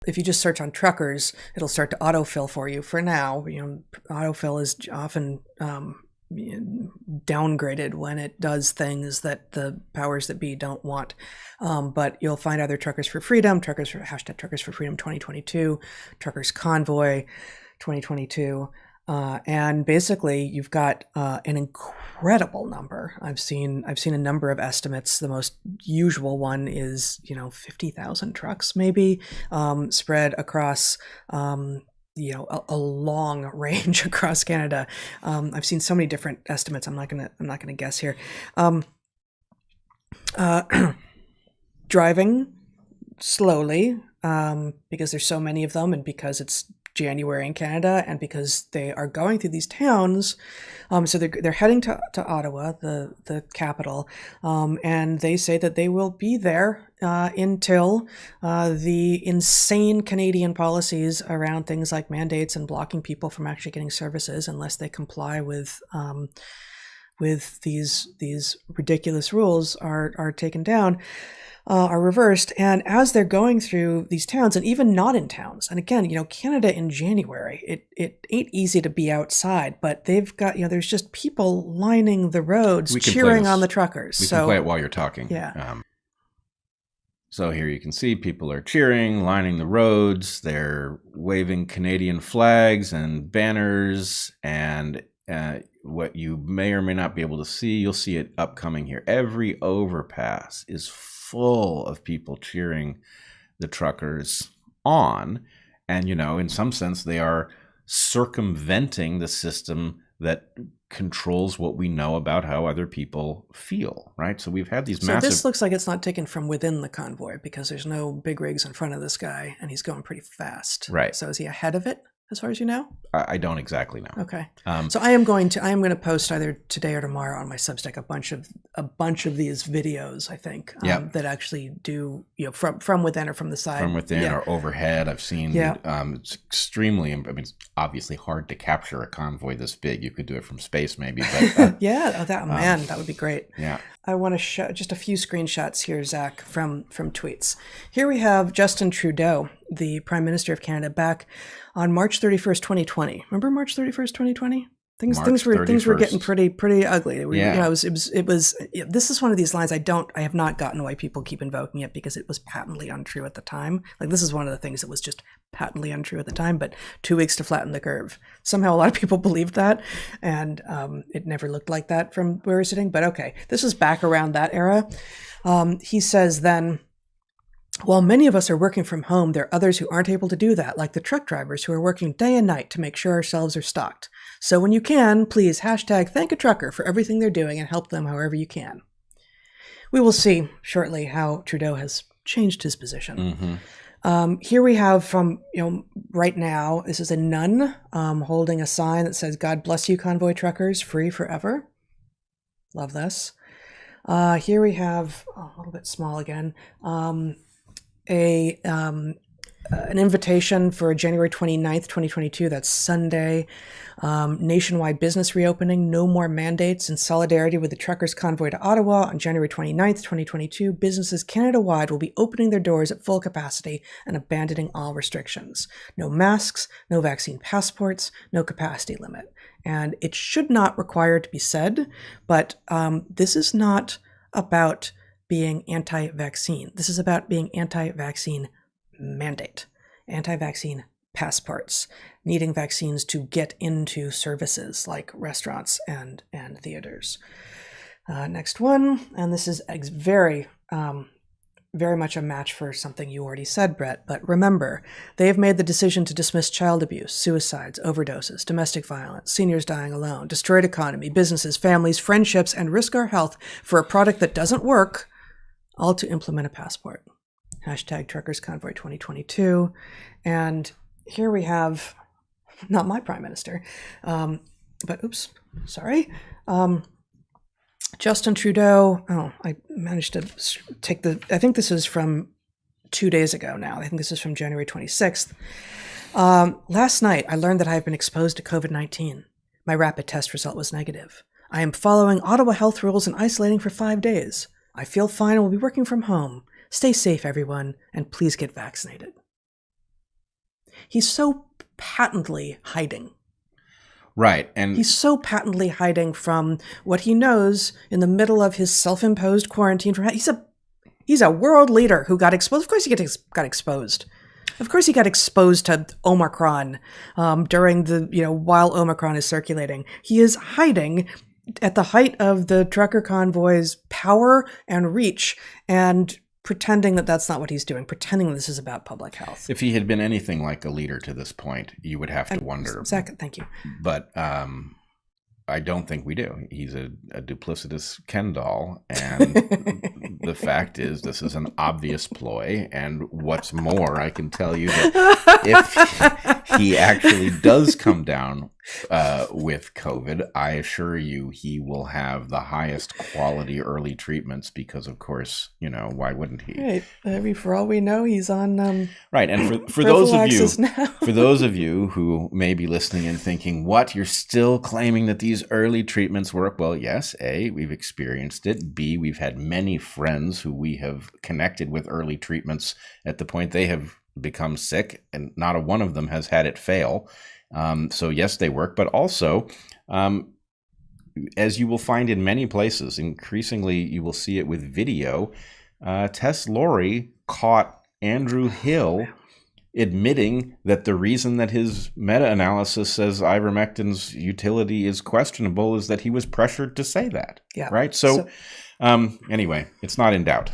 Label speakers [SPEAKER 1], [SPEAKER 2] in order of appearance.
[SPEAKER 1] If you just search on truckers, it'll start to autofill for you. For now, autofill is often downgraded when it does things that the powers that be don't want. But you'll find either Truckers for Freedom, hashtag Truckers for Freedom 2022, Truckers Convoy 2022. And basically, you've got an incredible number. I've seen a number of estimates. The most usual one is 50,000 trucks, maybe spread across a long range across Canada. I've seen so many different estimates. I'm not gonna guess here. Driving slowly because there's so many of them, and because it's January in Canada, and because they are going through these towns. So they're heading to Ottawa, the capital, and they say that they will be there until the insane Canadian policies around things like mandates and blocking people from actually getting services unless they comply with these ridiculous rules are taken down. Are reversed. And as they're going through these towns, and even not in towns, and again, Canada in January, it ain't easy to be outside, but they've got, there's just people lining the roads cheering on the truckers.
[SPEAKER 2] We can play it while you're talking.
[SPEAKER 1] Yeah.
[SPEAKER 2] So here you can see people are cheering, lining the roads. They're waving Canadian flags and banners, and what you may or may not be able to see, you'll see it upcoming here. Every overpass is full of people cheering the truckers on. And, in some sense, they are circumventing the system that controls what we know about how other people feel, right? So we've had these massive...
[SPEAKER 1] So this looks like it's not taken from within the convoy, because there's no big rigs in front of this guy, and he's going pretty fast.
[SPEAKER 2] Right.
[SPEAKER 1] So is he ahead of it, as far as you know?
[SPEAKER 2] I don't exactly know.
[SPEAKER 1] Okay. So I am going to post either today or tomorrow on my Substack a bunch of these videos, I think, that actually do, from within or from the side.
[SPEAKER 2] From within or overhead. I've seen it's extremely, it's obviously hard to capture a convoy this big. You could do it from space maybe. But,
[SPEAKER 1] that would be great.
[SPEAKER 2] Yeah.
[SPEAKER 1] I want to show just a few screenshots here, Zach, from tweets. Here we have Justin Trudeau, the Prime Minister of Canada, back on March 31st, 2020. Remember March 31st, 2020? Things were getting pretty ugly. It was. This is one of these lines I have not gotten why people keep invoking it, because it was patently untrue at the time. Like, this is one of the things that was just patently untrue at the time. But 2 weeks to flatten the curve. Somehow a lot of people believed that, and it never looked like that from where we're sitting. But okay, this is back around that era. He says then, while many of us are working from home, there are others who aren't able to do that, like the truck drivers who are working day and night to make sure our shelves are stocked. So when you can, please #thank a trucker for everything they're doing and help them however you can. We will see shortly how Trudeau has changed his position. Mm-hmm. Here we have from, right now, this is a nun holding a sign that says, "God bless you, convoy truckers, free forever." Love this. Here we have, a little bit small again, an invitation for January 29th, 2022, that's Sunday, nationwide business reopening, no more mandates. In solidarity with the truckers' convoy to Ottawa on January 29th, 2022, businesses Canada-wide will be opening their doors at full capacity and abandoning all restrictions. No masks, no vaccine passports, no capacity limit. And it should not require to be said, but this is not about being anti-vaccine. This is about being anti-vaccine mandate, anti-vaccine passports, needing vaccines to get into services like restaurants and theaters. Next one, and this is very much a match for something you already said, Brett, but remember, they have made the decision to dismiss child abuse, suicides, overdoses, domestic violence, seniors dying alone, destroyed economy, businesses, families, friendships, and risk our health for a product that doesn't work, all to implement a passport. #Truckers Convoy 2022. And here we have, not my prime minister, but oops, sorry. Justin Trudeau. Oh, I managed to take I think this is from 2 days ago now. I think this is from January 26th. Last night, I learned that I have been exposed to COVID-19. My rapid test result was negative. I am following Ottawa health rules and isolating for 5 days. I feel fine and will be working from home. Stay safe, everyone, and please get vaccinated. He's so patently hiding.
[SPEAKER 2] Right. And
[SPEAKER 1] he's so patently hiding from what he knows in the middle of his self-imposed quarantine. He's a world leader who got exposed. Of course he got exposed. Of course he got exposed to Omicron during while Omicron is circulating. He is hiding at the height of the trucker convoy's power and reach and pretending that that's not what he's doing, pretending this is about public health.
[SPEAKER 2] If he had been anything like a leader to this point, you would have to wonder.
[SPEAKER 1] Second, thank you.
[SPEAKER 2] But I don't think we do. He's a duplicitous Ken doll, and the fact is this is an obvious ploy. And what's more, I can tell you that if he actually does come down with COVID, I assure you he will have the highest quality early treatments because, of course, why wouldn't he?
[SPEAKER 1] Right. I mean, for all we know, he's on
[SPEAKER 2] right. And for those of you who may be listening and thinking, "What? You're still claiming that these early treatments work?" Well, yes. A, we've experienced it. B, we've had many friends who we have connected with early treatments at the point they have become sick, and not a one of them has had it fail. So yes, they work, but also, as you will find in many places, increasingly you will see it with video. Tess Lawrie caught Andrew Hill admitting that the reason that his meta-analysis says ivermectin's utility is questionable is that he was pressured to say that.
[SPEAKER 1] Yeah.
[SPEAKER 2] Right. So anyway, it's not in doubt.